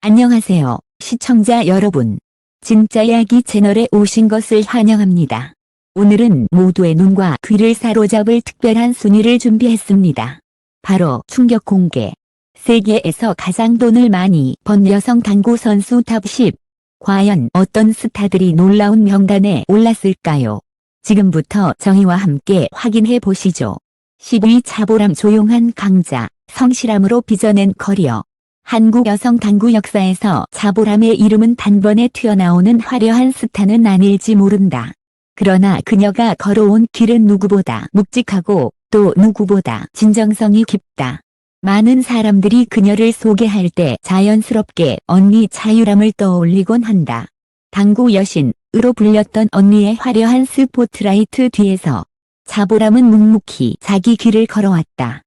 안녕하세요, 시청자 여러분. 진짜 이야기 채널에 오신 것을 환영합니다. 오늘은 모두의 눈과 귀를 사로잡을 특별한 순위를 준비했습니다. 바로 충격 공개. 세계에서 가장 돈을 많이 번 여성 당구 선수 탑 10. 과연 어떤 스타들이 놀라운 명단에 올랐을까요? 지금부터 저희와 함께 확인해 보시죠. 10위 차보람 조용한 강자, 성실함으로 빚어낸 커리어. 한국 여성 당구 역사에서 차보람의 이름은 단번에 튀어나오는 화려한 스타는 아닐지 모른다. 그러나 그녀가 걸어온 길은 누구보다 묵직하고 또 누구보다 진정성이 깊다. 많은 사람들이 그녀를 소개할 때 자연스럽게 언니 차유람을 떠올리곤 한다. 당구 여신으로 불렸던 언니의 화려한 스포트라이트 뒤에서 차보람은 묵묵히 자기 길을 걸어왔다.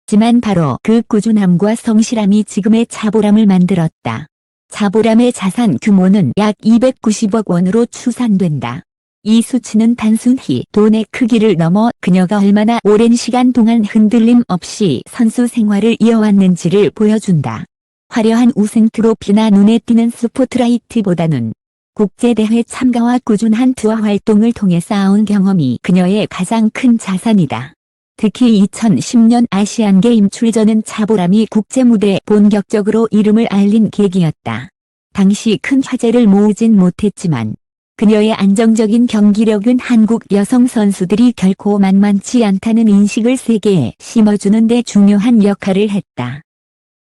하지만 바로 그 꾸준함과 성실함이 지금의 차보람을 만들었다. 차보람의 자산 규모는 약 290억 원으로 추산된다. 이 수치는 단순히 돈의 크기를 넘어 그녀가 얼마나 오랜 시간 동안 흔들림 없이 선수 생활을 이어왔는지를 보여준다. 화려한 우승 트로피나 눈에 띄는 스포트라이트보다는 국제대회 참가와 꾸준한 투어 활동을 통해 쌓아온 경험이 그녀의 가장 큰 자산이다. 특히 2010년 아시안게임 출전은 차보람이 국제무대에 본격적으로 이름을 알린 계기였다. 당시 큰 화제를 모으진 못했지만 그녀의 안정적인 경기력은 한국 여성 선수들이 결코 만만치 않다는 인식을 세계에 심어주는 데 중요한 역할을 했다.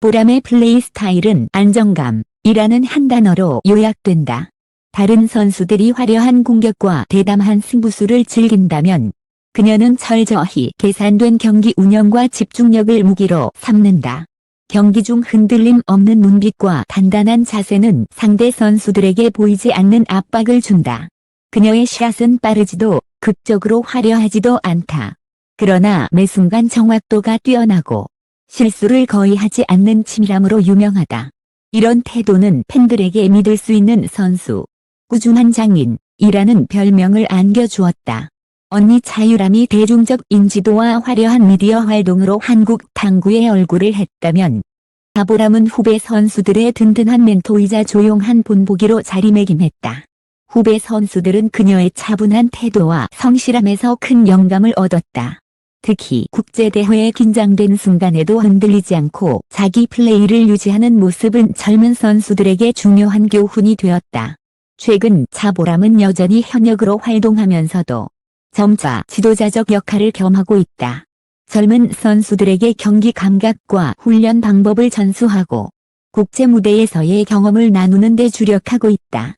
보람의 플레이 스타일은 안정감이라는 한 단어로 요약된다. 다른 선수들이 화려한 공격과 대담한 승부수를 즐긴다면 그녀는 철저히 계산된 경기 운영과 집중력을 무기로 삼는다. 경기 중 흔들림 없는 눈빛과 단단한 자세는 상대 선수들에게 보이지 않는 압박을 준다. 그녀의 샷은 빠르지도 극적으로 화려하지도 않다. 그러나 매 순간 정확도가 뛰어나고 실수를 거의 하지 않는 치밀함으로 유명하다. 이런 태도는 팬들에게 믿을 수 있는 선수, 꾸준한 장인이라는 별명을 안겨주었다. 언니 차유람이 대중적 인지도와 화려한 미디어 활동으로 한국 당구의 얼굴을 했다면 차보람은 후배 선수들의 든든한 멘토이자 조용한 본보기로 자리매김했다. 후배 선수들은 그녀의 차분한 태도와 성실함에서 큰 영감을 얻었다. 특히 국제대회에 긴장된 순간에도 흔들리지 않고 자기 플레이를 유지하는 모습은 젊은 선수들에게 중요한 교훈이 되었다. 최근 차보람은 여전히 현역으로 활동하면서도 점차 지도자적 역할을 겸하고 있다. 젊은 선수들에게 경기 감각과 훈련 방법을 전수하고 국제 무대에서의 경험을 나누는 데 주력하고 있다.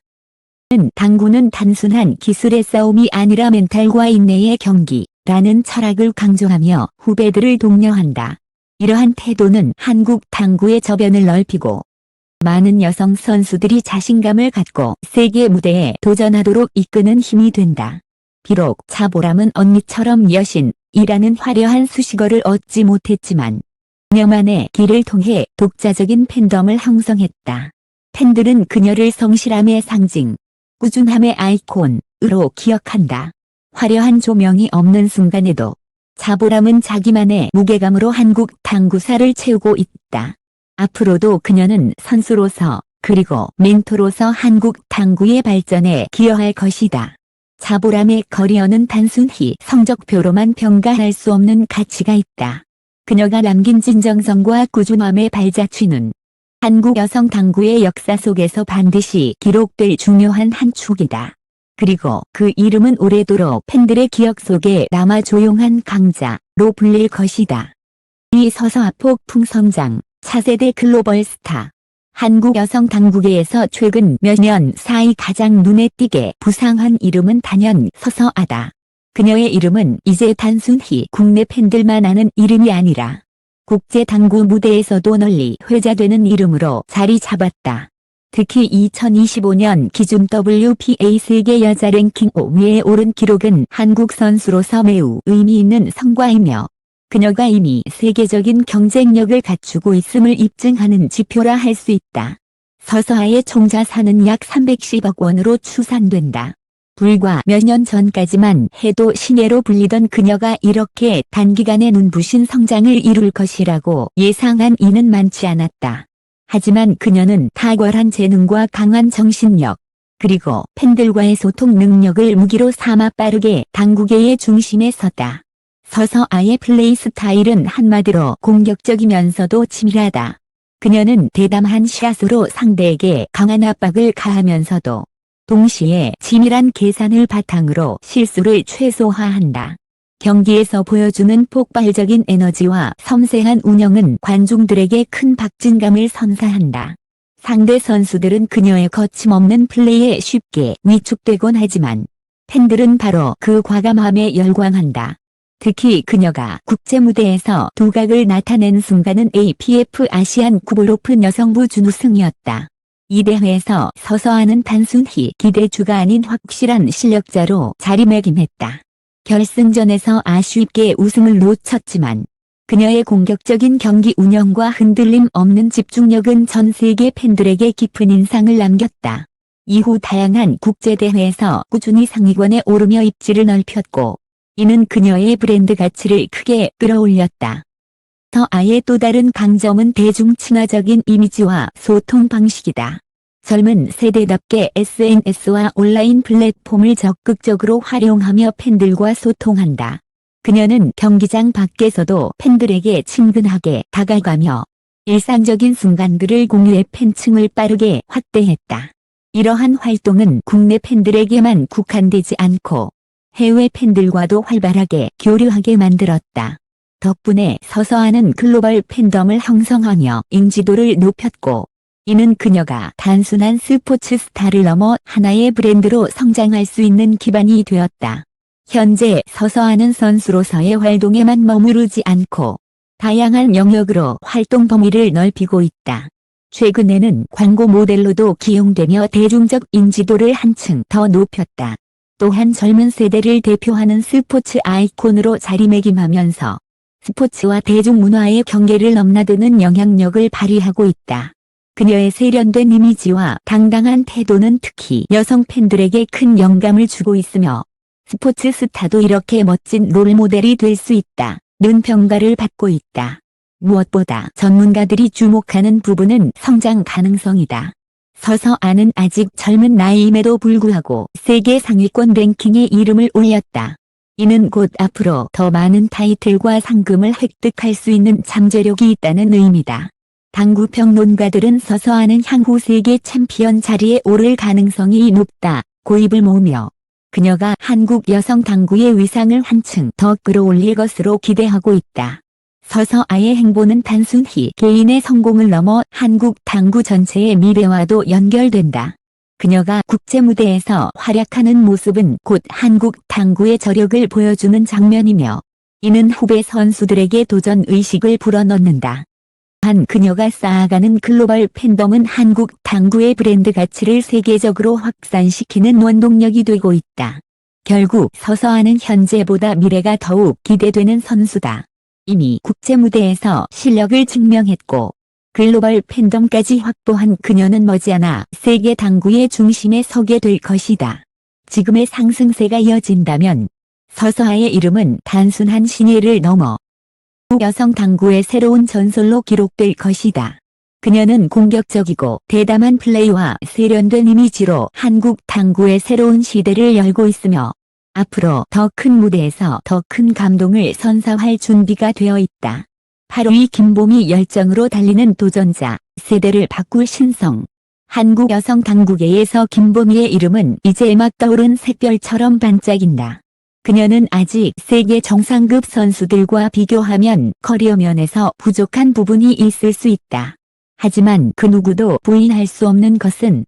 당구는 단순한 기술의 싸움이 아니라 멘탈과 인내의 경기라는 철학을 강조하며 후배들을 독려한다. 이러한 태도는 한국 당구의 저변을 넓히고 많은 여성 선수들이 자신감을 갖고 세계 무대에 도전하도록 이끄는 힘이 된다. 비록 차보람은 언니처럼 여신이라는 화려한 수식어를 얻지 못했지만 그녀만의 길을 통해 독자적인 팬덤을 형성했다. 팬들은 그녀를 성실함의 상징, 꾸준함의 아이콘으로 기억한다. 화려한 조명이 없는 순간에도 차보람은 자기만의 무게감으로 한국 당구사를 채우고 있다. 앞으로도 그녀는 선수로서 그리고 멘토로서 한국 당구의 발전에 기여할 것이다. 차보람의 커리어는 단순히 성적표로만 평가할 수 없는 가치가 있다. 그녀가 남긴 진정성과 꾸준함의 발자취는 한국 여성 당구의 역사 속에서 반드시 기록될 중요한 한 축이다. 그리고 그 이름은 오래도록 팬들의 기억 속에 남아 조용한 강자로 불릴 것이다. 이 서서한 폭풍 성장, 차세대 글로벌 스타. 한국 여성 당구계에서 최근 몇 년 사이 가장 눈에 띄게 부상한 이름은 단연 서서아다. 그녀의 이름은 이제 단순히 국내 팬들만 아는 이름이 아니라 국제 당구 무대에서도 널리 회자되는 이름으로 자리 잡았다. 특히 2025년 기준 WPA 세계 여자 랭킹 5위에 오른 기록은 한국 선수로서 매우 의미 있는 성과이며 그녀가 이미 세계적인 경쟁력을 갖추고 있음을 입증하는 지표라 할 수 있다. 서서아의 총자산은 약 310억 원으로 추산된다. 불과 몇 년 전까지만 해도 신예로 불리던 그녀가 이렇게 단기간에 눈부신 성장을 이룰 것이라고 예상한 이는 많지 않았다. 하지만 그녀는 탁월한 재능과 강한 정신력, 그리고 팬들과의 소통 능력을 무기로 삼아 빠르게 당구계의 중심에 섰다. 서서아의 플레이 스타일은 한마디로 공격적이면서도 치밀하다. 그녀는 대담한 샷으로 상대에게 강한 압박을 가하면서도 동시에 치밀한 계산을 바탕으로 실수를 최소화한다. 경기에서 보여주는 폭발적인 에너지와 섬세한 운영은 관중들에게 큰 박진감을 선사한다. 상대 선수들은 그녀의 거침없는 플레이에 쉽게 위축되곤 하지만 팬들은 바로 그 과감함에 열광한다. 특히 그녀가 국제무대에서 두각을 나타낸 순간은 APF 아시안 구볼오픈 여성부 준우승이었다. 이 대회에서 서서아는 단순히 기대주가 아닌 확실한 실력자로 자리매김했다. 결승전에서 아쉽게 우승을 놓쳤지만 그녀의 공격적인 경기 운영과 흔들림 없는 집중력은 전 세계 팬들에게 깊은 인상을 남겼다. 이후 다양한 국제대회에서 꾸준히 상위권에 오르며 입지를 넓혔고 이는 그녀의 브랜드 가치를 크게 끌어올렸다. 서아의 또 다른 강점은 대중 친화적인 이미지와 소통 방식이다. 젊은 세대답게 SNS와 온라인 플랫폼을 적극적으로 활용하며 팬들과 소통한다. 그녀는 경기장 밖에서도 팬들에게 친근하게 다가가며 일상적인 순간들을 공유해 팬층을 빠르게 확대했다. 이러한 활동은 국내 팬들에게만 국한되지 않고 해외 팬들과도 활발하게 교류하게 만들었다. 덕분에 서서아는 글로벌 팬덤을 형성하며 인지도를 높였고 이는 그녀가 단순한 스포츠 스타를 넘어 하나의 브랜드로 성장할 수 있는 기반이 되었다. 현재 서서아는 선수로서의 활동에만 머무르지 않고 다양한 영역으로 활동 범위를 넓히고 있다. 최근에는 광고 모델로도 기용되며 대중적 인지도를 한층 더 높였다. 또한 젊은 세대를 대표하는 스포츠 아이콘으로 자리매김하면서 스포츠와 대중문화의 경계를 넘나드는 영향력을 발휘하고 있다. 그녀의 세련된 이미지와 당당한 태도는 특히 여성 팬들에게 큰 영감을 주고 있으며 스포츠 스타도 이렇게 멋진 롤모델이 될 수 있다는 평가를 받고 있다. 무엇보다 전문가들이 주목하는 부분은 성장 가능성이다. 서서아는 아직 젊은 나이임에도 불구하고 세계 상위권 랭킹에 이름을 올렸다. 이는 곧 앞으로 더 많은 타이틀과 상금을 획득할 수 있는 잠재력이 있다는 의미다. 당구 평론가들은 서서아는 향후 세계 챔피언 자리에 오를 가능성이 높다고 입을 모으며 그녀가 한국 여성 당구의 위상을 한층 더 끌어올릴 것으로 기대하고 있다. 서서아의 행보는 단순히 개인의 성공을 넘어 한국 당구 전체의 미래와도 연결된다. 그녀가 국제무대에서 활약하는 모습은 곧 한국 당구의 저력을 보여주는 장면이며 이는 후배 선수들에게 도전 의식을 불어넣는다. 한 그녀가 쌓아가는 글로벌 팬덤은 한국 당구의 브랜드 가치를 세계적으로 확산시키는 원동력이 되고 있다. 결국 서서아는 현재보다 미래가 더욱 기대되는 선수다. 이미 국제무대에서 실력을 증명했고 글로벌 팬덤까지 확보한 그녀는 머지않아 세계 당구의 중심에 서게 될 것이다. 지금의 상승세가 이어진다면 서서아의 이름은 단순한 신예를 넘어 여성 당구의 새로운 전설로 기록될 것이다. 그녀는 공격적이고 대담한 플레이와 세련된 이미지로 한국 당구의 새로운 시대를 열고 있으며 앞으로 더 큰 무대에서 더 큰 감동을 선사할 준비가 되어 있다. 8위 김보미 열정으로 달리는 도전자, 세대를 바꿀 신성. 한국 여성 당구계에서 김보미의 이름은 이제 막 떠오른 샛별처럼 반짝인다. 그녀는 아직 세계 정상급 선수들과 비교하면 커리어 면에서 부족한 부분이 있을 수 있다. 하지만 그 누구도 부인할 수 없는 것은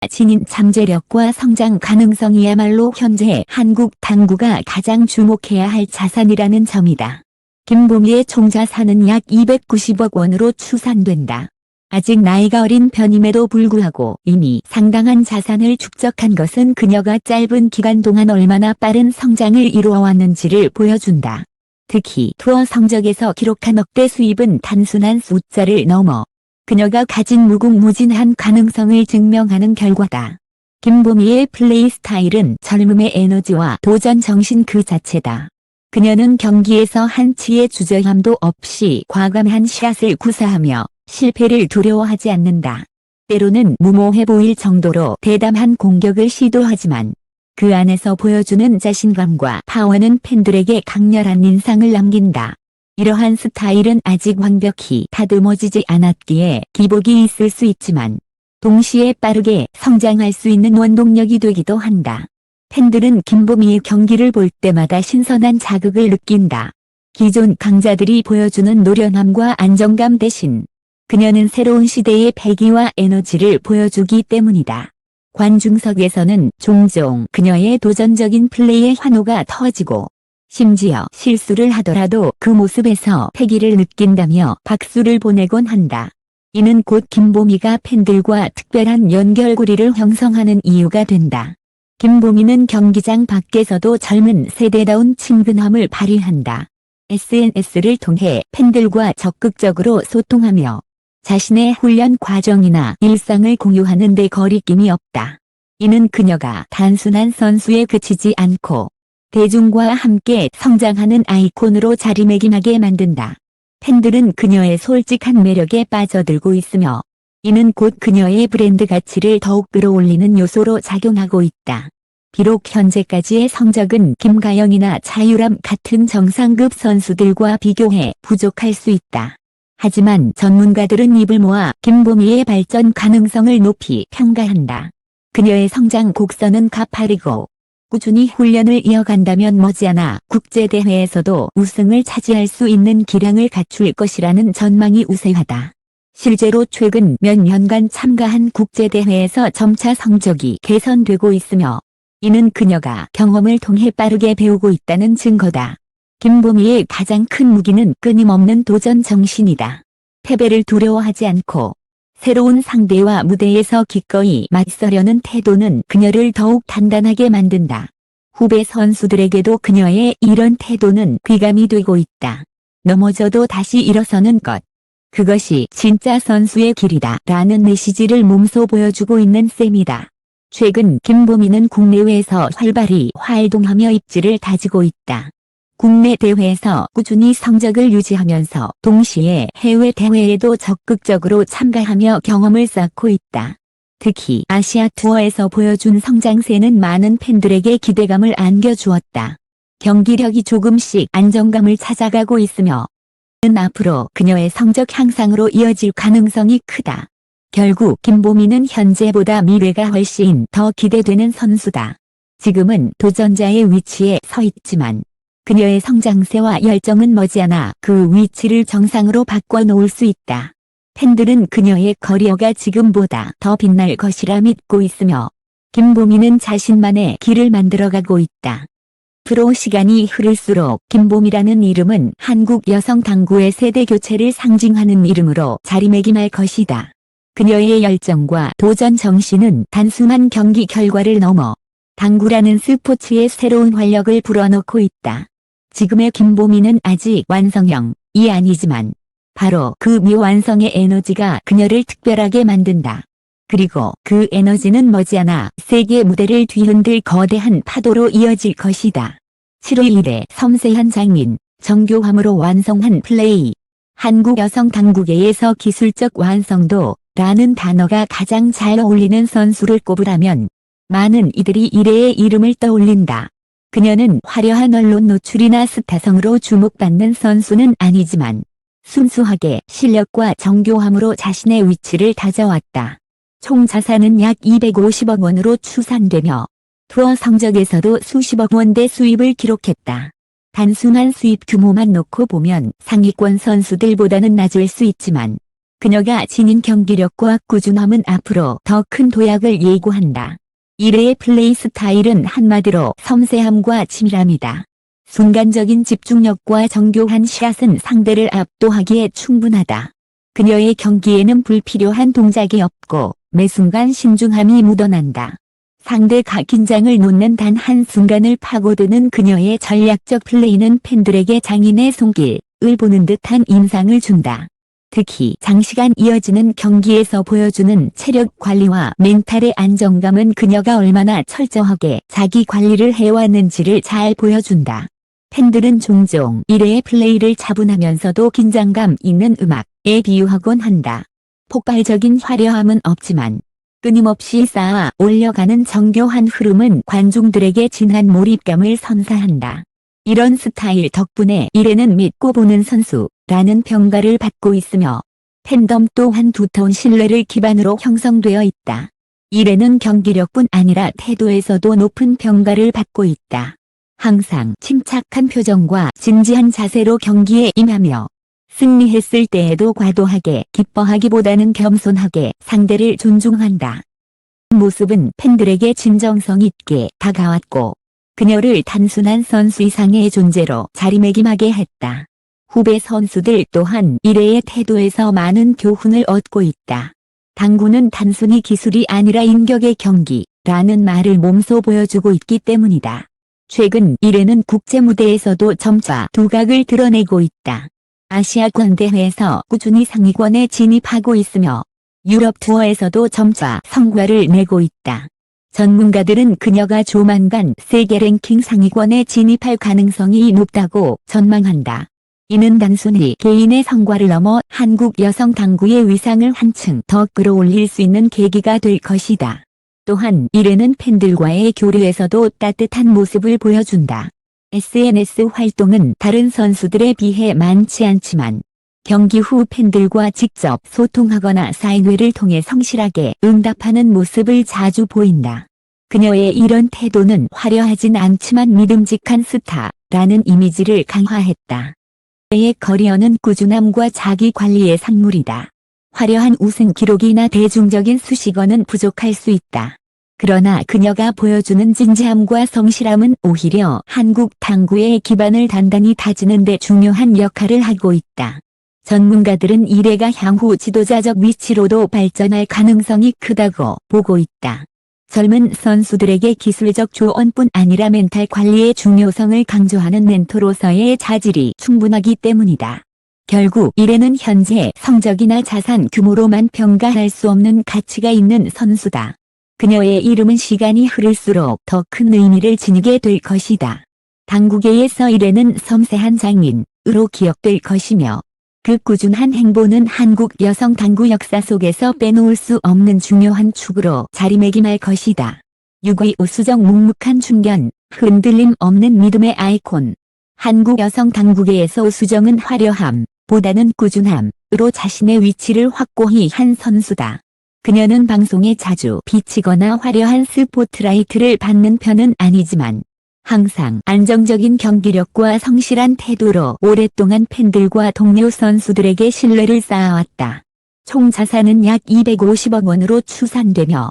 지닌 잠재력과 성장 가능성이야말로 현재 한국 당구가 가장 주목해야 할 자산이라는 점이다. 김보미의 총자산은 약 290억 원으로 추산된다. 아직 나이가 어린 편임에도 불구하고 이미 상당한 자산을 축적한 것은 그녀가 짧은 기간 동안 얼마나 빠른 성장을 이루어왔는지를 보여준다. 특히 투어 성적에서 기록한 억대 수입은 단순한 숫자를 넘어 그녀가 가진 무궁무진한 가능성을 증명하는 결과다. 김보미의 플레이 스타일은 젊음의 에너지와 도전 정신 그 자체다. 그녀는 경기에서 한치의 주저함도 없이 과감한 샷을 구사하며 실패를 두려워하지 않는다. 때로는 무모해 보일 정도로 대담한 공격을 시도하지만 그 안에서 보여주는 자신감과 파워는 팬들에게 강렬한 인상을 남긴다. 이러한 스타일은 아직 완벽히 다듬어지지 않았기에 기복이 있을 수 있지만 동시에 빠르게 성장할 수 있는 원동력이 되기도 한다. 팬들은 김보미의 경기를 볼 때마다 신선한 자극을 느낀다. 기존 강자들이 보여주는 노련함과 안정감 대신 그녀는 새로운 시대의 패기와 에너지를 보여주기 때문이다. 관중석에서는 종종 그녀의 도전적인 플레이에 환호가 터지고 심지어 실수를 하더라도 그 모습에서 패기를 느낀다며 박수를 보내곤 한다. 이는 곧 김보미가 팬들과 특별한 연결고리를 형성하는 이유가 된다. 김보미는 경기장 밖에서도 젊은 세대다운 친근함을 발휘한다. SNS를 통해 팬들과 적극적으로 소통하며 자신의 훈련 과정이나 일상을 공유하는 데 거리낌이 없다. 이는 그녀가 단순한 선수에 그치지 않고 대중과 함께 성장하는 아이콘으로 자리매김하게 만든다. 팬들은 그녀의 솔직한 매력에 빠져들고 있으며 이는 곧 그녀의 브랜드 가치를 더욱 끌어올리는 요소로 작용하고 있다. 비록 현재까지의 성적은 김가영이나 차유람 같은 정상급 선수들과 비교해 부족할 수 있다. 하지만 전문가들은 입을 모아 김보미의 발전 가능성을 높이 평가한다. 그녀의 성장 곡선은 가파르고 꾸준히 훈련을 이어간다면 머지않아 국제대회에서도 우승을 차지할 수 있는 기량을 갖출 것이라는 전망이 우세하다. 실제로 최근 몇 년간 참가한 국제대회에서 점차 성적이 개선되고 있으며 이는 그녀가 경험을 통해 빠르게 배우고 있다는 증거다. 김보미의 가장 큰 무기는 끊임없는 도전 정신이다. 패배를 두려워하지 않고 새로운 상대와 무대에서 기꺼이 맞서려는 태도는 그녀를 더욱 단단하게 만든다. 후배 선수들에게도 그녀의 이런 태도는 귀감이 되고 있다. 넘어져도 다시 일어서는 것. 그것이 진짜 선수의 길이다 라는 메시지를 몸소 보여주고 있는 셈이다. 최근 김보미는 국내외에서 활발히 활동하며 입지를 다지고 있다. 국내 대회에서 꾸준히 성적을 유지하면서 동시에 해외 대회에도 적극적으로 참가하며 경험을 쌓고 있다. 특히 아시아 투어에서 보여준 성장세는 많은 팬들에게 기대감을 안겨주었다. 경기력이 조금씩 안정감을 찾아가고 있으며 앞으로 그녀의 성적 향상으로 이어질 가능성이 크다. 결국 김보미는 현재보다 미래가 훨씬 더 기대되는 선수다. 지금은 도전자의 위치에 서 있지만 그녀의 성장세와 열정은 머지않아 그 위치를 정상으로 바꿔놓을 수 있다. 팬들은 그녀의 커리어가 지금보다 더 빛날 것이라 믿고 있으며 김보미는 자신만의 길을 만들어가고 있다. 앞으로 시간이 흐를수록 김보미라는 이름은 한국 여성 당구의 세대 교체를 상징하는 이름으로 자리매김할 것이다. 그녀의 열정과 도전 정신은 단순한 경기 결과를 넘어 당구라는 스포츠의 새로운 활력을 불어넣고 있다. 지금의 김보미는 아직 완성형이 아니지만 바로 그 미완성의 에너지가 그녀를 특별하게 만든다. 그리고 그 에너지는 머지않아 세계 무대를 뒤흔들 거대한 파도로 이어질 것이다. 7월 1일 섬세한 장민, 정교함으로 완성한 플레이. 한국 여성 당구계에서 기술적 완성도 라는 단어가 가장 잘 어울리는 선수를 꼽으라면 많은 이들이 이래의 이름을 떠올린다. 그녀는 화려한 언론 노출이나 스타성으로 주목받는 선수는 아니지만 순수하게 실력과 정교함으로 자신의 위치를 다져왔다. 총 자산은 약 250억 원으로 추산되며 투어 성적에서도 수십억 원대 수입을 기록했다. 단순한 수입 규모만 놓고 보면 상위권 선수들보다는 낮을 수 있지만 그녀가 지닌 경기력과 꾸준함은 앞으로 더 큰 도약을 예고한다. 이래의 플레이 스타일은 한마디로 섬세함과 치밀함이다. 순간적인 집중력과 정교한 샷은 상대를 압도하기에 충분하다. 그녀의 경기에는 불필요한 동작이 없고 매 순간 신중함이 묻어난다. 상대가 긴장을 놓는 단 한순간을 파고드는 그녀의 전략적 플레이는 팬들에게 장인의 손길을 보는 듯한 인상을 준다. 특히 장시간 이어지는 경기에서 보여주는 체력 관리와 멘탈의 안정감은 그녀가 얼마나 철저하게 자기 관리를 해왔는지를 잘 보여준다. 팬들은 종종 이래의 플레이를 차분하면서도 긴장감 있는 음악, 비유하곤 한다. 폭발적인 화려함은 없지만 끊임없이 쌓아 올려가는 정교한 흐름은 관중들에게 진한 몰입감을 선사한다. 이런 스타일 덕분에 1회는 믿고 보는 선수라는 평가를 받고 있으며 팬덤 또한 두터운 신뢰를 기반으로 형성되어 있다. 1회는 경기력뿐 아니라 태도에서도 높은 평가를 받고 있다. 항상 침착한 표정과 진지한 자세로 경기에 임하며 승리했을 때에도 과도하게 기뻐하기보다는 겸손하게 상대를 존중한다. 모습은 팬들에게 진정성 있게 다가왔고 그녀를 단순한 선수 이상의 존재로 자리매김하게 했다. 후배 선수들 또한 1회의 태도에서 많은 교훈을 얻고 있다. 당구는 단순히 기술이 아니라 인격의 경기라는 말을 몸소 보여주고 있기 때문이다. 최근 1회는 국제 무대에서도 점차 두각을 드러내고 있다. 아시아권 대회에서 꾸준히 상위권에 진입하고 있으며 유럽 투어에서도 점차 성과를 내고 있다. 전문가들은 그녀가 조만간 세계 랭킹 상위권에 진입할 가능성이 높다고 전망한다. 이는 단순히 개인의 성과를 넘어 한국 여성 당구의 위상을 한층 더 끌어올릴 수 있는 계기가 될 것이다. 또한 1회는 팬들과의 교류에서도 따뜻한 모습을 보여준다. SNS 활동은 다른 선수들에 비해 많지 않지만 경기 후 팬들과 직접 소통하거나 사인회를 통해 성실하게 응답하는 모습을 자주 보인다. 그녀의 이런 태도는 화려하진 않지만 믿음직한 스타라는 이미지를 강화했다. 그의 커리어는 꾸준함과 자기 관리의 산물이다. 화려한 우승 기록이나 대중적인 수식어는 부족할 수 있다. 그러나 그녀가 보여주는 진지함과 성실함은 오히려 한국 당구의 기반을 단단히 다지는 데 중요한 역할을 하고 있다. 전문가들은 1회가 향후 지도자적 위치로도 발전할 가능성이 크다고 보고 있다. 젊은 선수들에게 기술적 조언뿐 아니라 멘탈 관리의 중요성을 강조하는 멘토로서의 자질이 충분하기 때문이다. 결국 1회는 현재 성적이나 자산 규모로만 평가할 수 없는 가치가 있는 선수다. 그녀의 이름은 시간이 흐를수록 더 큰 의미를 지니게 될 것이다. 당구계에서 1회는 섬세한 장인으로 기억될 것이며 그 꾸준한 행보는 한국 여성 당구 역사 속에서 빼놓을 수 없는 중요한 축으로 자리매김할 것이다. 6위 오수정 묵묵한 중견, 흔들림 없는 믿음의 아이콘. 한국 여성 당구계에서 오수정은 화려함보다는 꾸준함으로 자신의 위치를 확고히 한 선수다. 그녀는 방송에 자주 비치거나 화려한 스포트라이트를 받는 편은 아니지만 항상 안정적인 경기력과 성실한 태도로 오랫동안 팬들과 동료 선수들에게 신뢰를 쌓아왔다. 총 자산은 약 250억 원으로 추산되며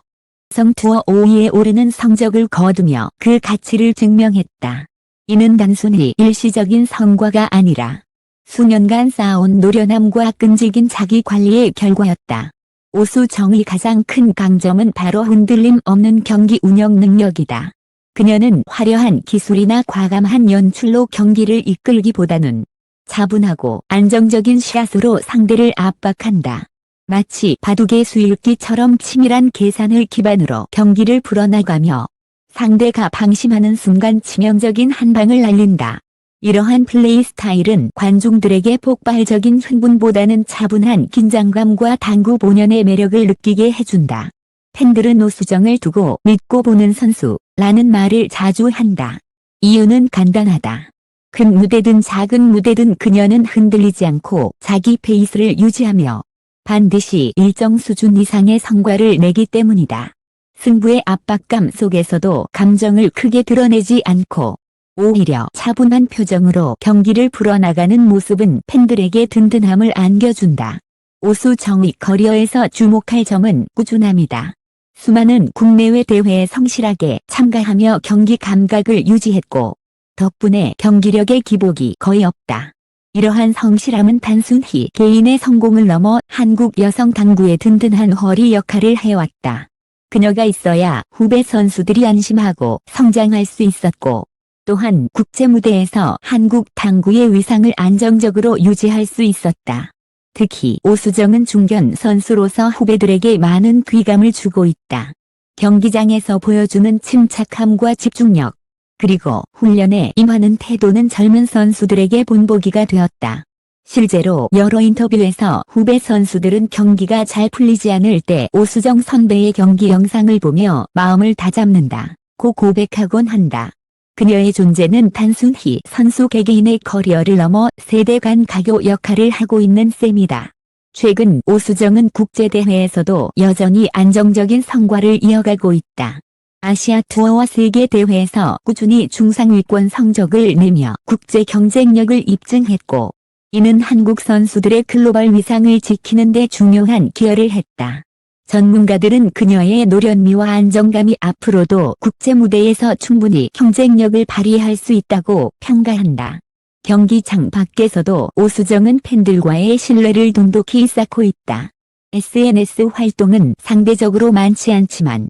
성투어 5위에 오르는 성적을 거두며 그 가치를 증명했다. 이는 단순히 일시적인 성과가 아니라 수년간 쌓아온 노련함과 끈질긴 자기 관리의 결과였다. 오수정의 가장 큰 강점은 바로 흔들림 없는 경기 운영 능력이다. 그녀는 화려한 기술이나 과감한 연출로 경기를 이끌기보다는 차분하고 안정적인 샷으로 상대를 압박한다. 마치 바둑의 수읽기처럼 치밀한 계산을 기반으로 경기를 풀어나가며 상대가 방심하는 순간 치명적인 한 방을 날린다. 이러한 플레이 스타일은 관중들에게 폭발적인 흥분보다는 차분한 긴장감과 당구 본연의 매력을 느끼게 해준다. 팬들은 오수정을 두고 믿고 보는 선수라는 말을 자주 한다. 이유는 간단하다. 큰 무대든 작은 무대든 그녀는 흔들리지 않고 자기 페이스를 유지하며 반드시 일정 수준 이상의 성과를 내기 때문이다. 승부의 압박감 속에서도 감정을 크게 드러내지 않고 오히려 차분한 표정으로 경기를 풀어나가는 모습은 팬들에게 든든함을 안겨준다. 오수정의 커리어에서 주목할 점은 꾸준함이다. 수많은 국내외 대회에 성실하게 참가하며 경기 감각을 유지했고 덕분에 경기력의 기복이 거의 없다. 이러한 성실함은 단순히 개인의 성공을 넘어 한국 여성 당구의 든든한 허리 역할을 해왔다. 그녀가 있어야 후배 선수들이 안심하고 성장할 수 있었고 또한 국제 무대에서 한국 당구의 위상을 안정적으로 유지할 수 있었다. 특히 오수정은 중견 선수로서 후배들에게 많은 귀감을 주고 있다. 경기장에서 보여주는 침착함과 집중력, 그리고 훈련에 임하는 태도는 젊은 선수들에게 본보기가 되었다. 실제로 여러 인터뷰에서 후배 선수들은 경기가 잘 풀리지 않을 때 오수정 선배의 경기 영상을 보며 마음을 다잡는다 고 고백하곤 한다. 그녀의 존재는 단순히 선수 개개인의 커리어를 넘어 세대 간 가교 역할을 하고 있는 셈이다. 최근 오수정은 국제대회에서도 여전히 안정적인 성과를 이어가고 있다. 아시아 투어와 세계대회에서 꾸준히 중상위권 성적을 내며 국제 경쟁력을 입증했고, 이는 한국 선수들의 글로벌 위상을 지키는 데 중요한 기여를 했다. 전문가들은 그녀의 노련미와 안정감이 앞으로도 국제 무대에서 충분히 경쟁력을 발휘할 수 있다고 평가한다. 경기장 밖에서도 오수정은 팬들과의 신뢰를 돈독히 쌓고 있다. SNS 활동은 상대적으로 많지 않지만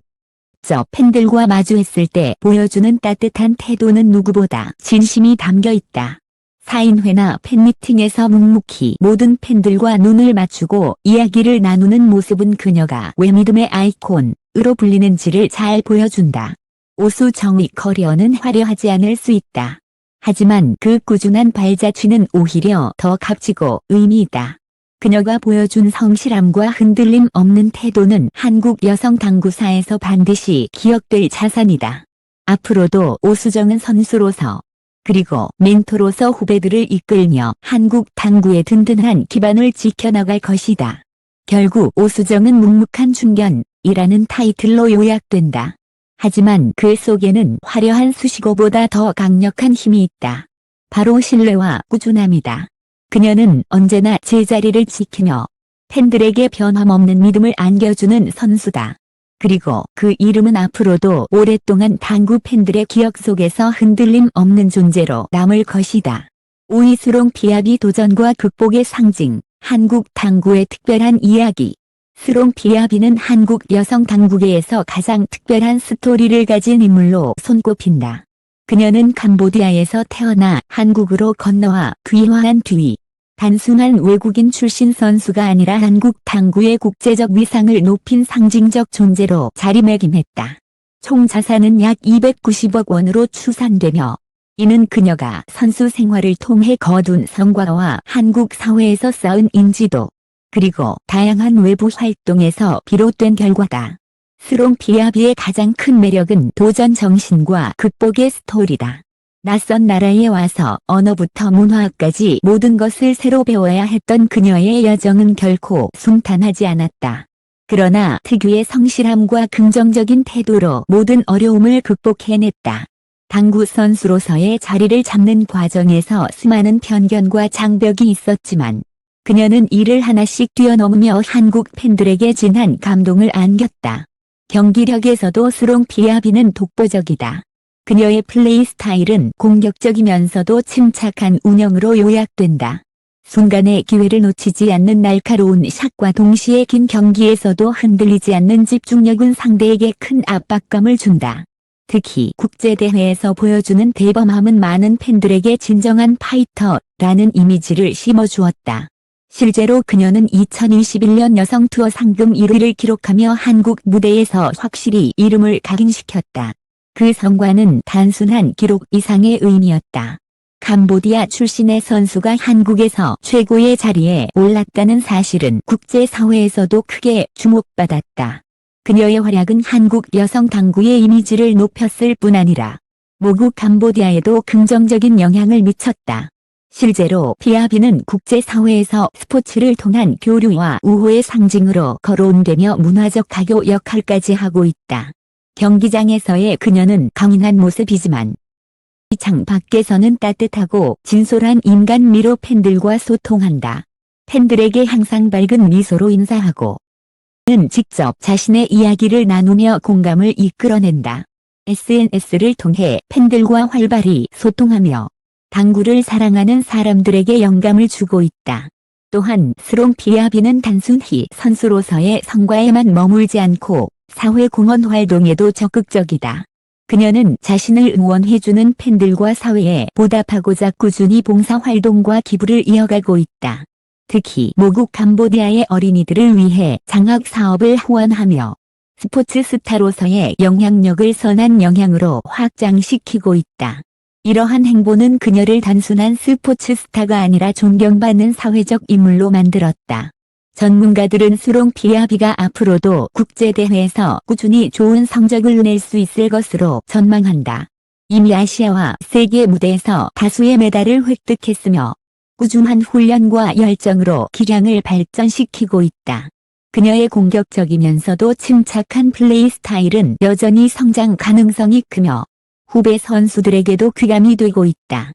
팬들과 마주했을 때 보여주는 따뜻한 태도는 누구보다 진심이 담겨 있다. 사인회나 팬미팅에서 묵묵히 모든 팬들과 눈을 맞추고 이야기를 나누는 모습은 그녀가 왜 믿음의 아이콘으로 불리는지를 잘 보여준다. 오수정의 커리어는 화려하지 않을 수 있다. 하지만 그 꾸준한 발자취는 오히려 더 값지고 의미 있다. 그녀가 보여준 성실함과 흔들림 없는 태도는 한국 여성 당구사에서 반드시 기억될 자산이다. 앞으로도 오수정은 선수로서 그리고 멘토로서 후배들을 이끌며 한국 당구의 든든한 기반을 지켜나갈 것이다. 결국 오수정은 묵묵한 중견이라는 타이틀로 요약된다. 하지만 그 속에는 화려한 수식어보다 더 강력한 힘이 있다. 바로 신뢰와 꾸준함이다. 그녀는 언제나 제자리를 지키며 팬들에게 변함없는 믿음을 안겨주는 선수다. 그리고 그 이름은 앞으로도 오랫동안 당구 팬들의 기억 속에서 흔들림 없는 존재로 남을 것이다. 오이스롱 피아비 도전과 극복의 상징, 한국 당구의 특별한 이야기. 스롱 피아비는 한국 여성 당구계에서 가장 특별한 스토리를 가진 인물로 손꼽힌다. 그녀는 캄보디아에서 태어나 한국으로 건너와 귀화한 뒤 단순한 외국인 출신 선수가 아니라 한국 당구의 국제적 위상을 높인 상징적 존재로 자리매김했다. 총 자산은 약 290억 원으로 추산되며 이는 그녀가 선수 생활을 통해 거둔 성과와 한국 사회에서 쌓은 인지도 그리고 다양한 외부 활동에서 비롯된 결과다. 스롱 피아비의 가장 큰 매력은 도전 정신과 극복의 스토리다. 낯선 나라에 와서 언어부터 문화까지 모든 것을 새로 배워야 했던 그녀의 여정은 결코 순탄하지 않았다. 그러나 특유의 성실함과 긍정적인 태도로 모든 어려움을 극복해냈다. 당구 선수로서의 자리를 잡는 과정에서 수많은 편견과 장벽이 있었지만 그녀는 이를 하나씩 뛰어넘으며 한국 팬들에게 진한 감동을 안겼다. 경기력에서도 스롱 피아비는 독보적이다. 그녀의 플레이 스타일은 공격적이면서도 침착한 운영으로 요약된다. 순간의 기회를 놓치지 않는 날카로운 샷과 동시에 긴 경기에서도 흔들리지 않는 집중력은 상대에게 큰 압박감을 준다. 특히 국제대회에서 보여주는 대범함은 많은 팬들에게 진정한 파이터라는 이미지를 심어주었다. 실제로 그녀는 2021년 여성 투어 상금 1위를 기록하며 한국 무대에서 확실히 이름을 각인시켰다. 그 성과는 단순한 기록 이상의 의미였다. 캄보디아 출신의 선수가 한국에서 최고의 자리에 올랐다는 사실은 국제사회에서도 크게 주목받았다. 그녀의 활약은 한국 여성 당구의 이미지를 높였을 뿐 아니라 모국 캄보디아에도 긍정적인 영향을 미쳤다. 실제로 피아비는 국제사회에서 스포츠를 통한 교류와 우호의 상징으로 거론되며 문화적 가교 역할까지 하고 있다. 경기장에서의 그녀는 강인한 모습이지만 장 밖에서는 따뜻하고 진솔한 인간미로 팬들과 소통한다. 팬들에게 항상 밝은 미소로 인사하고 는 직접 자신의 이야기를 나누며 공감을 이끌어낸다. SNS를 통해 팬들과 활발히 소통하며 당구를 사랑하는 사람들에게 영감을 주고 있다. 또한 스롱 피아비는 단순히 선수로서의 성과에만 머물지 않고 사회 공헌 활동에도 적극적이다. 그녀는 자신을 응원해주는 팬들과 사회에 보답하고자 꾸준히 봉사활동과 기부를 이어가고 있다. 특히 모국 캄보디아의 어린이들을 위해 장학사업을 후원하며 스포츠 스타로서의 영향력을 선한 영향으로 확장시키고 있다. 이러한 행보는 그녀를 단순한 스포츠 스타가 아니라 존경받는 사회적 인물로 만들었다. 전문가들은 수롱 피아비가 앞으로도 국제대회에서 꾸준히 좋은 성적을 낼 수 있을 것으로 전망한다. 이미 아시아와 세계 무대에서 다수의 메달을 획득했으며 꾸준한 훈련과 열정으로 기량을 발전시키고 있다. 그녀의 공격적이면서도 침착한 플레이 스타일은 여전히 성장 가능성이 크며 후배 선수들에게도 귀감이 되고 있다.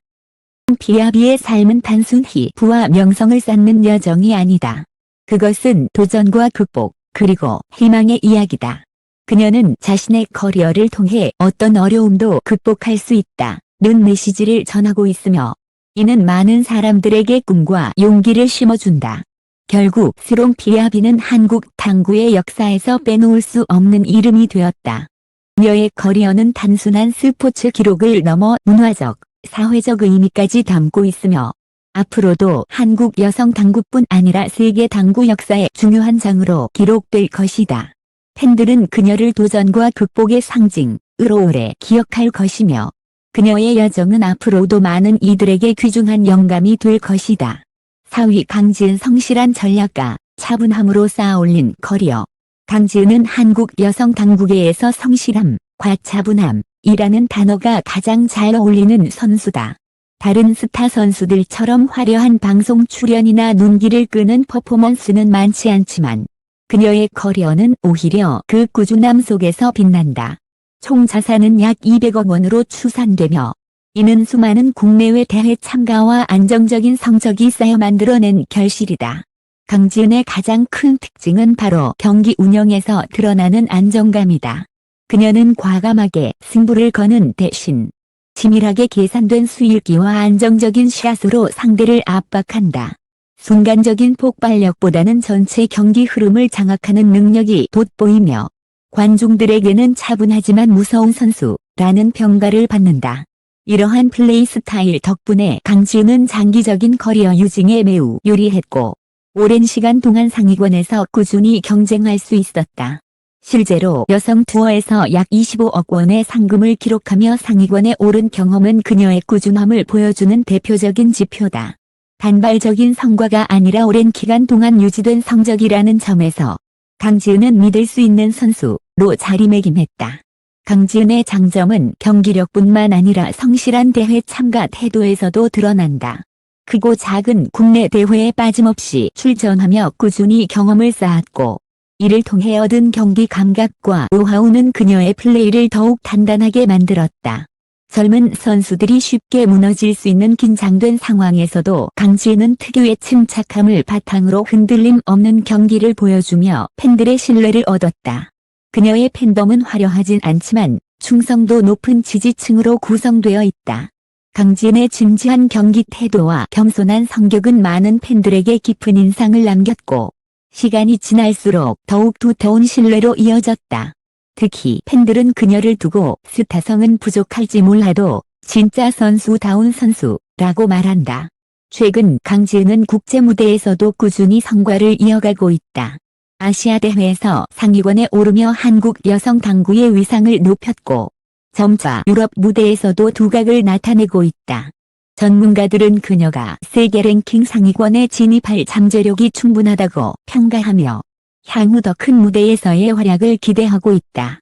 피아비의 삶은 단순히 부와 명성을 쌓는 여정이 아니다. 그것은 도전과 극복, 그리고 희망의 이야기다. 그녀는 자신의 커리어를 통해 어떤 어려움도 극복할 수 있다는 메시지를 전하고 있으며 이는 많은 사람들에게 꿈과 용기를 심어준다. 결국 스롱 피아비는 한국 탕구의 역사에서 빼놓을 수 없는 이름이 되었다. 그녀의 커리어는 단순한 스포츠 기록을 넘어 문화적, 사회적 의미까지 담고 있으며 앞으로도 한국 여성 당구뿐 아니라 세계 당구 역사의 중요한 장으로 기록될 것이다. 팬들은 그녀를 도전과 극복의 상징으로 오래 기억할 것이며 그녀의 여정은 앞으로도 많은 이들에게 귀중한 영감이 될 것이다. 4위 강지은 성실한 전략가, 차분함으로 쌓아올린 커리어. 강지은은 한국 여성 당구계에서 성실함과 차분함이라는 단어가 가장 잘 어울리는 선수다. 다른 스타 선수들처럼 화려한 방송 출연이나 눈길을 끄는 퍼포먼스는 많지 않지만 그녀의 커리어는 오히려 그 꾸준함 속에서 빛난다. 총 자산은 약 200억 원으로 추산되며 이는 수많은 국내외 대회 참가와 안정적인 성적이 쌓여 만들어낸 결실이다. 강지은의 가장 큰 특징은 바로 경기 운영에서 드러나는 안정감이다. 그녀는 과감하게 승부를 거는 대신 치밀하게 계산된 수일기와 안정적인 샷으로 상대를 압박한다. 순간적인 폭발력보다는 전체 경기 흐름을 장악하는 능력이 돋보이며 관중들에게는 차분하지만 무서운 선수라는 평가를 받는다. 이러한 플레이 스타일 덕분에 강지은은 장기적인 커리어 유지에 매우 유리했고 오랜 시간 동안 상위권에서 꾸준히 경쟁할 수 있었다. 실제로 여성 투어에서 약 25억 원의 상금을 기록하며 상위권에 오른 경험은 그녀의 꾸준함을 보여주는 대표적인 지표다. 단발적인 성과가 아니라 오랜 기간 동안 유지된 성적이라는 점에서 강지은은 믿을 수 있는 선수로 자리매김했다. 강지은의 장점은 경기력뿐만 아니라 성실한 대회 참가 태도에서도 드러난다. 크고 작은 국내 대회에 빠짐없이 출전하며 꾸준히 경험을 쌓았고 이를 통해 얻은 경기 감각과 노하우는 그녀의 플레이를 더욱 단단하게 만들었다. 젊은 선수들이 쉽게 무너질 수 있는 긴장된 상황에서도 강지은은 특유의 침착함을 바탕으로 흔들림 없는 경기를 보여주며 팬들의 신뢰를 얻었다. 그녀의 팬덤은 화려하진 않지만 충성도 높은 지지층으로 구성되어 있다. 강지은의 진지한 경기 태도와 겸손한 성격은 많은 팬들에게 깊은 인상을 남겼고 시간이 지날수록 더욱 두터운 신뢰로 이어졌다. 특히 팬들은 그녀를 두고 스타성은 부족할지 몰라도 진짜 선수다운 선수라고 말한다. 최근 강지은은 국제 무대에서도 꾸준히 성과를 이어가고 있다. 아시아 대회에서 상위권에 오르며 한국 여성 당구의 위상을 높였고 점차 유럽 무대에서도 두각을 나타내고 있다. 전문가들은 그녀가 세계 랭킹 상위권에 진입할 잠재력이 충분하다고 평가하며 향후 더 큰 무대에서의 활약을 기대하고 있다.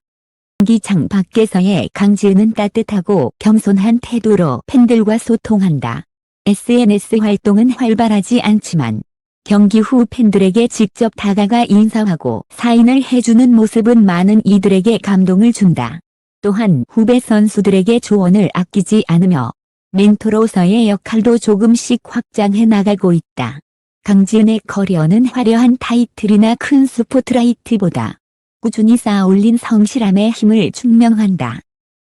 경기장 밖에서의 강지은은 따뜻하고 겸손한 태도로 팬들과 소통한다. SNS 활동은 활발하지 않지만 경기 후 팬들에게 직접 다가가 인사하고 사인을 해주는 모습은 많은 이들에게 감동을 준다. 또한 후배 선수들에게 조언을 아끼지 않으며 멘토로서의 역할도 조금씩 확장해 나가고 있다. 강지은의 커리어는 화려한 타이틀이나 큰 스포트라이트보다 꾸준히 쌓아올린 성실함의 힘을 증명한다.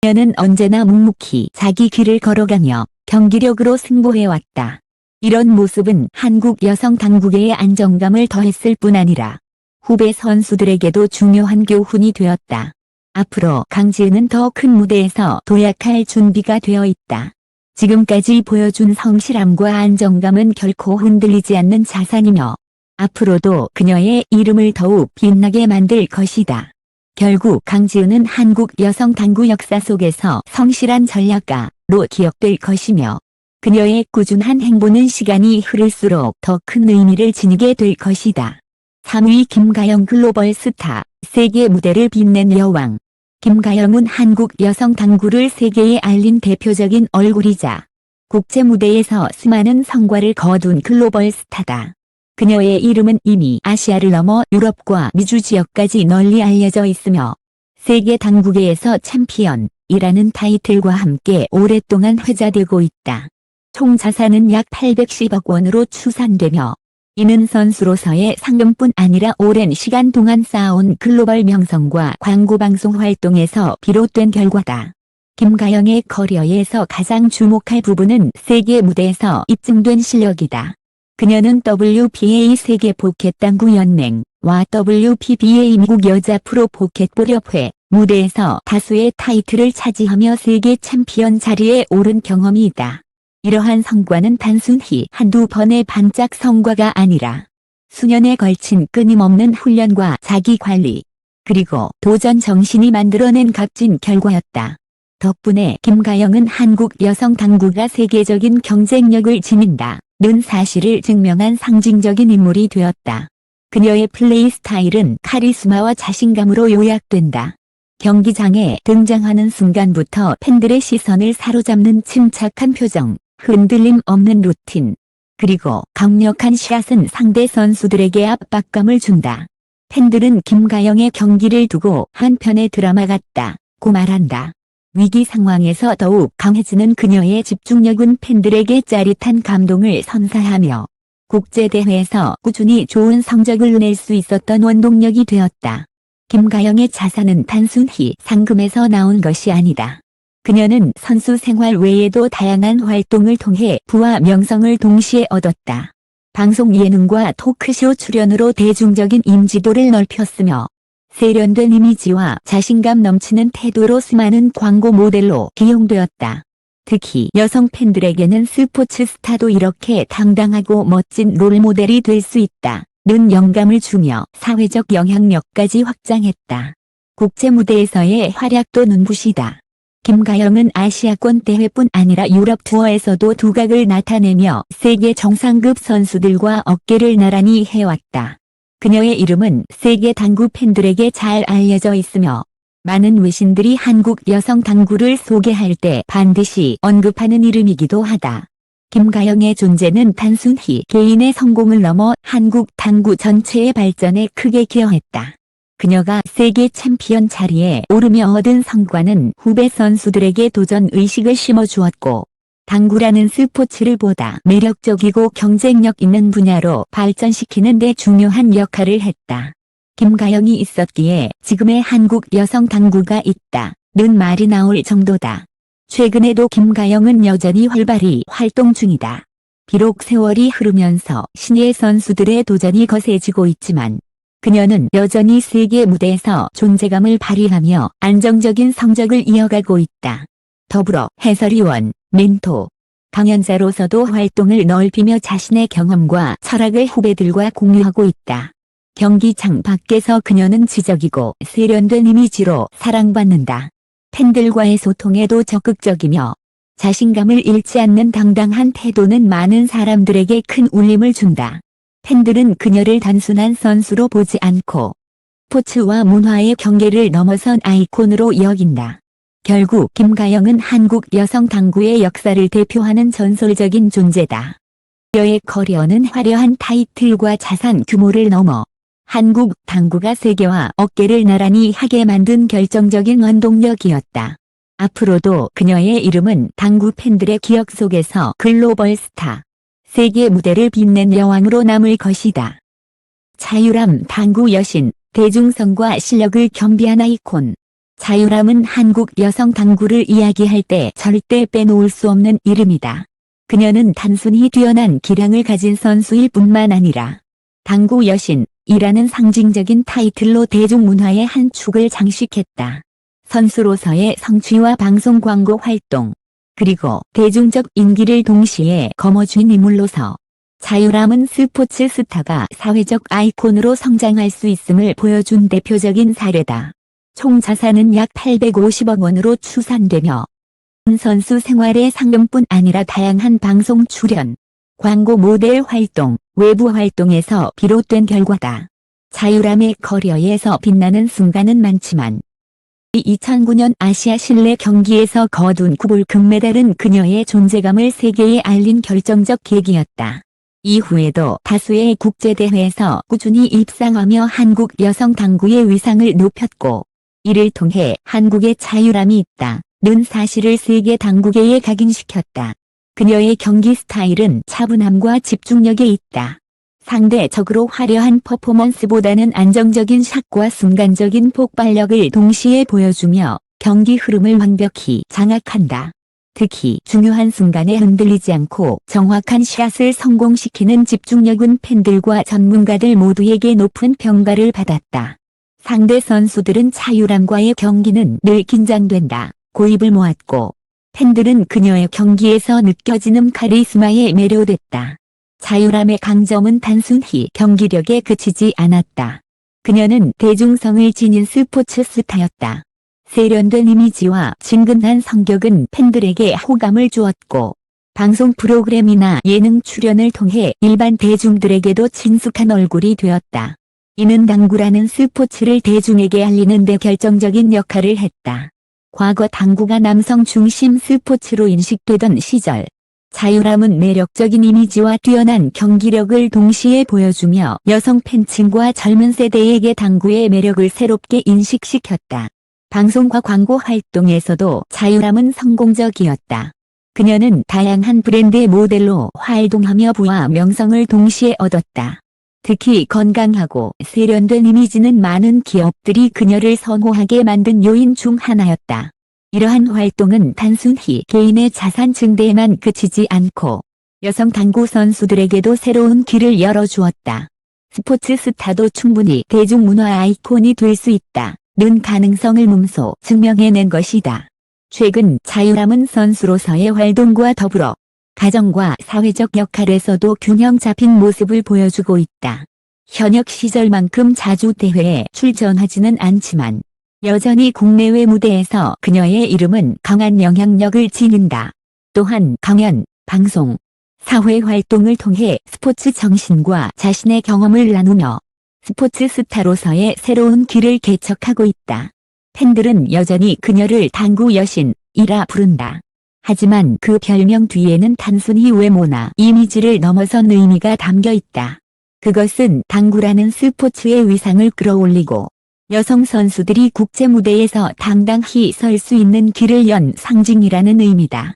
그녀는 언제나 묵묵히 자기 길을 걸어가며 경기력으로 승부해왔다. 이런 모습은 한국 여성 당구계의 안정감을 더했을 뿐 아니라 후배 선수들에게도 중요한 교훈이 되었다. 앞으로 강지은은 더 큰 무대에서 도약할 준비가 되어 있다. 지금까지 보여준 성실함과 안정감은 결코 흔들리지 않는 자산이며 앞으로도 그녀의 이름을 더욱 빛나게 만들 것이다. 결국 강지은은 한국 여성 당구 역사 속에서 성실한 전략가로 선수로 기억될 것이며 그녀의 꾸준한 행보는 시간이 흐를수록 더 큰 의미를 지니게 될 것이다. 3위 김가영 글로벌 스타, 세계 무대를 빛낸 여왕. 김가영은 한국 여성 당구를 세계에 알린 대표적인 얼굴이자 국제 무대에서 수많은 성과를 거둔 글로벌 스타다. 그녀의 이름은 이미 아시아를 넘어 유럽과 미주 지역까지 널리 알려져 있으며 세계 당구계에서 챔피언이라는 타이틀과 함께 오랫동안 회자되고 있다. 총 자산은 약 810억 원으로 추산되며 이는 선수로서의 상금뿐 아니라 오랜 시간 동안 쌓아온 글로벌 명성과 광고 방송 활동에서 비롯된 결과다. 김가영의 커리어에서 가장 주목할 부분은 세계 무대에서 입증된 실력이다. 그녀는 WPA 세계 포켓 당구 연맹과 WPBA 미국 여자 프로 포켓볼 협회 무대에서 다수의 타이틀을 차지하며 세계 챔피언 자리에 오른 경험이 있다. 이러한 성과는 단순히 한두 번의 반짝 성과가 아니라 수년에 걸친 끊임없는 훈련과 자기관리, 그리고 도전 정신이 만들어낸 값진 결과였다. 덕분에 김가영은 한국 여성 당구가 세계적인 경쟁력을 지닌다는 사실을 증명한 상징적인 인물이 되었다. 그녀의 플레이 스타일은 카리스마와 자신감으로 요약된다. 경기장에 등장하는 순간부터 팬들의 시선을 사로잡는 침착한 표정, 흔들림 없는 루틴, 그리고 강력한 샷은 상대 선수들에게 압박감을 준다. 팬들은 김가영의 경기를 두고 한편의 드라마 같다고 말한다. 위기 상황에서 더욱 강해지는 그녀의 집중력은 팬들에게 짜릿한 감동을 선사하며 국제대회에서 꾸준히 좋은 성적을 낼 수 있었던 원동력이 되었다. 김가영의 자산은 단순히 상금에서 나온 것이 아니다. 그녀는 선수 생활 외에도 다양한 활동을 통해 부와 명성을 동시에 얻었다. 방송 예능과 토크쇼 출연으로 대중적인 인지도를 넓혔으며 세련된 이미지와 자신감 넘치는 태도로 수많은 광고 모델로 기용되었다. 특히 여성 팬들에게는 스포츠 스타도 이렇게 당당하고 멋진 롤모델이 될 수 있다는 영감을 주며 사회적 영향력까지 확장했다. 국제 무대에서의 활약도 눈부시다. 김가영은 아시아권 대회뿐 아니라 유럽 투어에서도 두각을 나타내며 세계 정상급 선수들과 어깨를 나란히 해왔다. 그녀의 이름은 세계 당구 팬들에게 잘 알려져 있으며 많은 외신들이 한국 여성 당구를 소개할 때 반드시 언급하는 이름이기도 하다. 김가영의 존재는 단순히 개인의 성공을 넘어 한국 당구 전체의 발전에 크게 기여했다. 그녀가 세계 챔피언 자리에 오르며 얻은 성과는 후배 선수들에게 도전 의식을 심어주었고 당구라는 스포츠를 보다 매력적이고 경쟁력 있는 분야로 발전시키는 데 중요한 역할을 했다. 김가영이 있었기에 지금의 한국 여성 당구가 있다는 말이 나올 정도다. 최근에도 김가영은 여전히 활발히 활동 중이다. 비록 세월이 흐르면서 신예 선수들의 도전이 거세지고 있지만 그녀는 여전히 세계 무대에서 존재감을 발휘하며 안정적인 성적을 이어가고 있다. 더불어 해설위원, 멘토, 강연자로서도 활동을 넓히며 자신의 경험과 철학을 후배들과 공유하고 있다. 경기장 밖에서 그녀는 지적이고 세련된 이미지로 사랑받는다. 팬들과의 소통에도 적극적이며 자신감을 잃지 않는 당당한 태도는 많은 사람들에게 큰 울림을 준다. 팬들은 그녀를 단순한 선수로 보지 않고 스포츠와 문화의 경계를 넘어선 아이콘으로 여긴다. 결국 김가영은 한국 여성 당구의 역사를 대표하는 전설적인 존재다. 그녀의 커리어는 화려한 타이틀과 자산 규모를 넘어 한국 당구가 세계와 어깨를 나란히 하게 만든 결정적인 원동력이었다. 앞으로도 그녀의 이름은 당구 팬들의 기억 속에서 글로벌 스타, 세계 무대를 빛낸 여왕으로 남을 것이다. 자유람 당구 여신, 대중성과 실력을 겸비한 아이콘. 자유람은 한국 여성 당구를 이야기할 때 절대 빼놓을 수 없는 이름이다. 그녀는 단순히 뛰어난 기량을 가진 선수일 뿐만 아니라 당구 여신이라는 상징적인 타이틀로 대중문화의 한 축을 장식했다. 선수로서의 성취와 방송 광고 활동, 그리고 대중적 인기를 동시에 거머쥔 인물로서 자유람은 스포츠 스타가 사회적 아이콘으로 성장할 수 있음을 보여준 대표적인 사례다. 총 자산은 약 850억 원으로 추산되며 선수 생활의 상금뿐 아니라 다양한 방송 출연, 광고 모델 활동, 외부 활동에서 비롯된 결과다. 자유람의 커리어에서 빛나는 순간은 많지만 2009년 아시아 실내 경기에서 거둔 9불 금메달은 그녀의 존재감을 세계에 알린 결정적 계기였다. 이후에도 다수의 국제대회에서 꾸준히 입상하며 한국 여성 당구의 위상을 높였고, 이를 통해 한국의 자유람이 있다는 사실을 세계 당구계에 각인시켰다. 그녀의 경기 스타일은 차분함과 집중력에 있다. 상대적으로 화려한 퍼포먼스보다는 안정적인 샷과 순간적인 폭발력을 동시에 보여주며 경기 흐름을 완벽히 장악한다. 특히 중요한 순간에 흔들리지 않고 정확한 샷을 성공시키는 집중력은 팬들과 전문가들 모두에게 높은 평가를 받았다. 상대 선수들은 자유람과의 경기는 늘 긴장된다 고입을 모았고, 팬들은 그녀의 경기에서 느껴지는 카리스마에 매료됐다. 자유람의 강점은 단순히 경기력에 그치지 않았다. 그녀는 대중성을 지닌 스포츠 스타였다. 세련된 이미지와 친근한 성격은 팬들에게 호감을 주었고, 방송 프로그램이나 예능 출연을 통해 일반 대중들에게도 친숙한 얼굴이 되었다. 이는 당구라는 스포츠를 대중에게 알리는 데 결정적인 역할을 했다. 과거 당구가 남성 중심 스포츠로 인식되던 시절, 자유람은 매력적인 이미지와 뛰어난 경기력을 동시에 보여주며 여성 팬층과 젊은 세대에게 당구의 매력을 새롭게 인식시켰다. 방송과 광고 활동에서도 자유람은 성공적이었다. 그녀는 다양한 브랜드의 모델로 활동하며 부와 명성을 동시에 얻었다. 특히 건강하고 세련된 이미지는 많은 기업들이 그녀를 선호하게 만든 요인 중 하나였다. 이러한 활동은 단순히 개인의 자산 증대에만 그치지 않고 여성 당구 선수들에게도 새로운 길을 열어주었다. 스포츠 스타도 충분히 대중문화 아이콘이 될 수 있다는 가능성을 몸소 증명해낸 것이다. 최근 자유람은 선수로서의 활동과 더불어 가정과 사회적 역할에서도 균형 잡힌 모습을 보여주고 있다. 현역 시절만큼 자주 대회에 출전하지는 않지만 여전히 국내외 무대에서 그녀의 이름은 강한 영향력을 지닌다. 또한 강연, 방송, 사회 활동을 통해 스포츠 정신과 자신의 경험을 나누며 스포츠 스타로서의 새로운 길을 개척하고 있다. 팬들은 여전히 그녀를 당구 여신이라 부른다. 하지만 그 별명 뒤에는 단순히 외모나 이미지를 넘어선 의미가 담겨 있다. 그것은 당구라는 스포츠의 위상을 끌어올리고 여성 선수들이 국제 무대에서 당당히 설 수 있는 길을 연 상징이라는 의미다.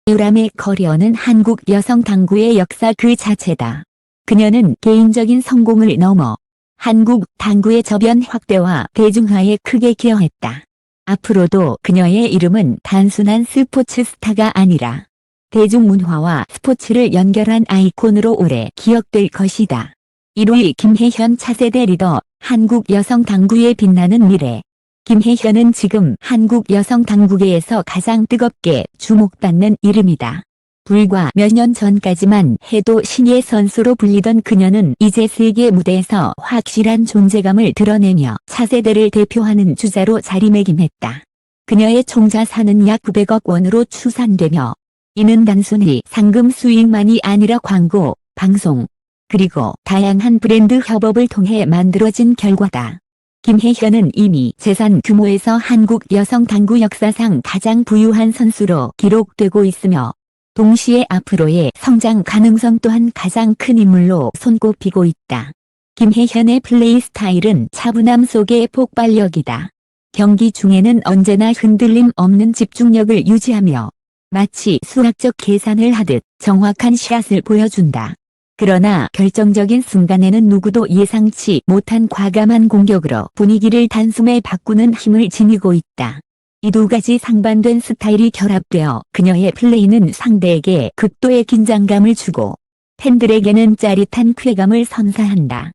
자유람의 커리어는 한국 여성 당구의 역사 그 자체다. 그녀는 개인적인 성공을 넘어 한국 당구의 저변 확대와 대중화에 크게 기여했다. 앞으로도 그녀의 이름은 단순한 스포츠 스타가 아니라 대중문화와 스포츠를 연결한 아이콘으로 오래 기억될 것이다. 1위 김혜현 차세대 리더, 한국 여성 당구의 빛나는 미래. 김혜현은 지금 한국 여성 당구계에서 가장 뜨겁게 주목받는 이름이다. 불과 몇 년 전까지만 해도 신예 선수로 불리던 그녀는 이제 세계 무대에서 확실한 존재감을 드러내며 차세대를 대표하는 주자로 자리매김했다. 그녀의 총자산은 약 900억 원으로 추산되며, 이는 단순히 상금 수익만이 아니라 광고, 방송, 그리고 다양한 브랜드 협업을 통해 만들어진 결과다. 김혜현은 이미 재산 규모에서 한국 여성 당구 역사상 가장 부유한 선수로 기록되고 있으며, 동시에 앞으로의 성장 가능성 또한 가장 큰 인물로 손꼽히고 있다. 김혜현의 플레이 스타일은 차분함 속의 폭발력이다. 경기 중에는 언제나 흔들림 없는 집중력을 유지하며 마치 수학적 계산을 하듯 정확한 샷을 보여준다. 그러나 결정적인 순간에는 누구도 예상치 못한 과감한 공격으로 분위기를 단숨에 바꾸는 힘을 지니고 있다. 이 두 가지 상반된 스타일이 결합되어 그녀의 플레이는 상대에게 극도의 긴장감을 주고 팬들에게는 짜릿한 쾌감을 선사한다.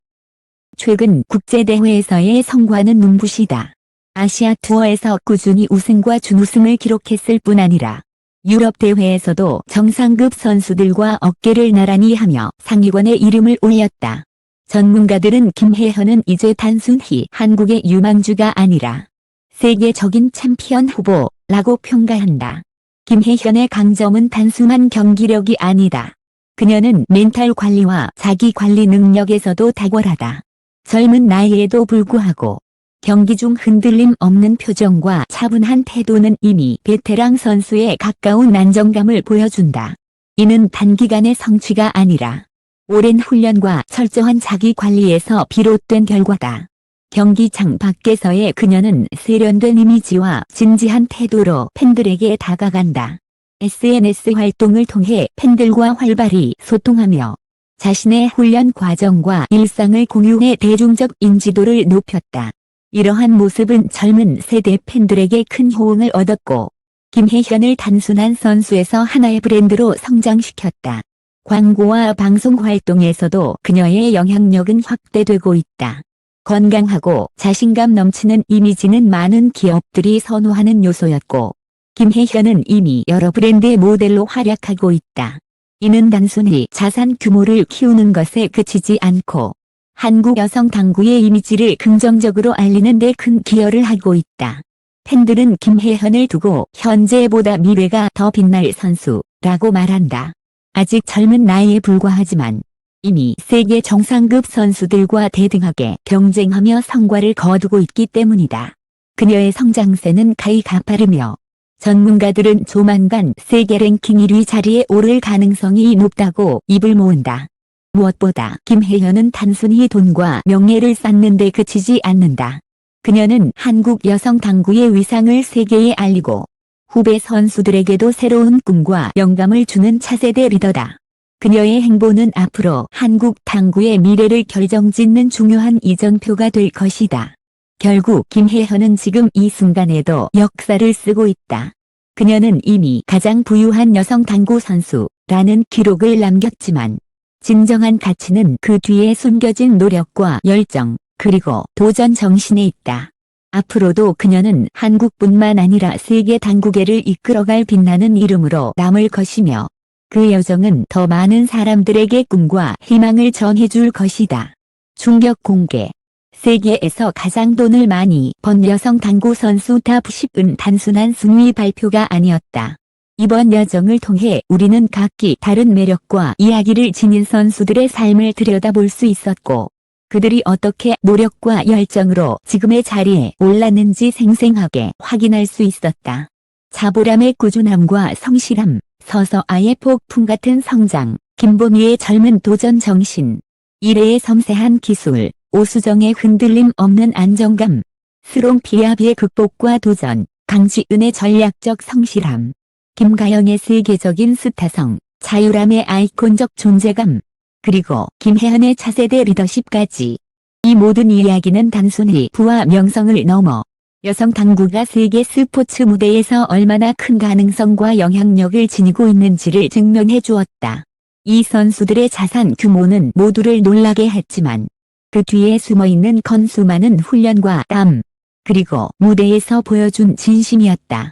최근 국제대회에서의 성과는 눈부시다. 아시아 투어에서 꾸준히 우승과 준우승을 기록했을 뿐 아니라 유럽 대회에서도 정상급 선수들과 어깨를 나란히 하며 상위권에 이름을 올렸다. 전문가들은 김혜현은 이제 단순히 한국의 유망주가 아니라 세계적인 챔피언 후보라고 평가한다. 김혜현의 강점은 단순한 경기력이 아니다. 그녀는 멘탈 관리와 자기 관리 능력에서도 탁월하다. 젊은 나이에도 불구하고 경기 중 흔들림 없는 표정과 차분한 태도는 이미 베테랑 선수에 가까운 안정감을 보여준다. 이는 단기간의 성취가 아니라 오랜 훈련과 철저한 자기 관리에서 비롯된 결과다. 경기장 밖에서의 그녀는 세련된 이미지와 진지한 태도로 팬들에게 다가간다. SNS 활동을 통해 팬들과 활발히 소통하며 자신의 훈련 과정과 일상을 공유해 대중적 인지도를 높였다. 이러한 모습은 젊은 세대 팬들에게 큰 호응을 얻었고 김혜현을 단순한 선수에서 하나의 브랜드로 성장시켰다. 광고와 방송 활동에서도 그녀의 영향력은 확대되고 있다. 건강하고 자신감 넘치는 이미지는 많은 기업들이 선호하는 요소였고 김혜현은 이미 여러 브랜드의 모델로 활약하고 있다. 이는 단순히 자산 규모를 키우는 것에 그치지 않고 한국 여성 당구의 이미지를 긍정적으로 알리는 데 큰 기여를 하고 있다. 팬들은 김혜현을 두고 현재보다 미래가 더 빛날 선수라고 말한다. 아직 젊은 나이에 불과하지만 이미 세계 정상급 선수들과 대등하게 경쟁하며 성과를 거두고 있기 때문이다. 그녀의 성장세는 가히 가파르며 전문가들은 조만간 세계 랭킹 1위 자리에 오를 가능성이 높다고 입을 모은다. 무엇보다 김혜현은 단순히 돈과 명예를 쌓는 데 그치지 않는다. 그녀는 한국 여성 당구의 위상을 세계에 알리고 후배 선수들에게도 새로운 꿈과 영감을 주는 차세대 리더다. 그녀의 행보는 앞으로 한국 당구의 미래를 결정짓는 중요한 이정표가 될 것이다. 결국 김혜현은 지금 이 순간에도 역사를 쓰고 있다. 그녀는 이미 가장 부유한 여성 당구 선수라는 기록을 남겼지만 진정한 가치는 그 뒤에 숨겨진 노력과 열정, 그리고 도전 정신에 있다. 앞으로도 그녀는 한국뿐만 아니라 세계 당구계를 이끌어갈 빛나는 이름으로 남을 것이며 그 여정은 더 많은 사람들에게 꿈과 희망을 전해줄 것이다. 충격 공개. 세계에서 가장 돈을 많이 번 여성 당구 선수 탑 10은 단순한 순위 발표가 아니었다. 이번 여정을 통해 우리는 각기 다른 매력과 이야기를 지닌 선수들의 삶을 들여다볼 수 있었고 그들이 어떻게 노력과 열정으로 지금의 자리에 올랐는지 생생하게 확인할 수 있었다. 자보람의 꾸준함과 성실함, 서서아의 폭풍 같은 성장, 김보미의 젊은 도전 정신, 이래의 섬세한 기술, 오수정의 흔들림 없는 안정감, 스롱 피아비의 극복과 도전, 강지은의 전략적 성실함, 김가영의 세계적인 스타성, 자유람의 아이콘적 존재감, 그리고 김혜현의 차세대 리더십까지. 이 모든 이야기는 단순히 부와 명성을 넘어 여성 당구가 세계 스포츠 무대에서 얼마나 큰 가능성과 영향력을 지니고 있는지를 증명해 주었다. 이 선수들의 자산 규모는 모두를 놀라게 했지만 그 뒤에 숨어있는 건 수많은 훈련과 땀, 그리고 무대에서 보여준 진심이었다.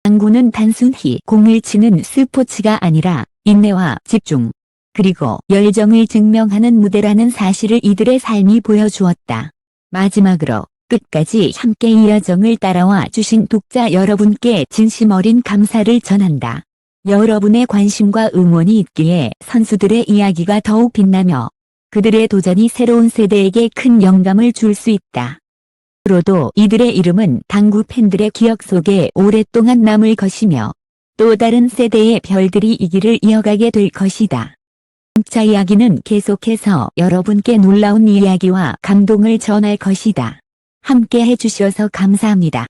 당구는 단순히 공을 치는 스포츠가 아니라 인내와 집중, 그리고 열정을 증명하는 무대라는 사실을 이들의 삶이 보여주었다. 마지막으로 끝까지 함께 이 여정을 따라와 주신 독자 여러분께 진심 어린 감사를 전한다. 여러분의 관심과 응원이 있기에 선수들의 이야기가 더욱 빛나며 그들의 도전이 새로운 세대에게 큰 영감을 줄 수 있다. 앞으로도 이들의 이름은 당구 팬들의 기억 속에 오랫동안 남을 것이며 또 다른 세대의 별들이 이 길을 이어가게 될 것이다. 진짜 이야기는 계속해서 여러분께 놀라운 이야기와 감동을 전할 것이다. 함께 해주셔서 감사합니다.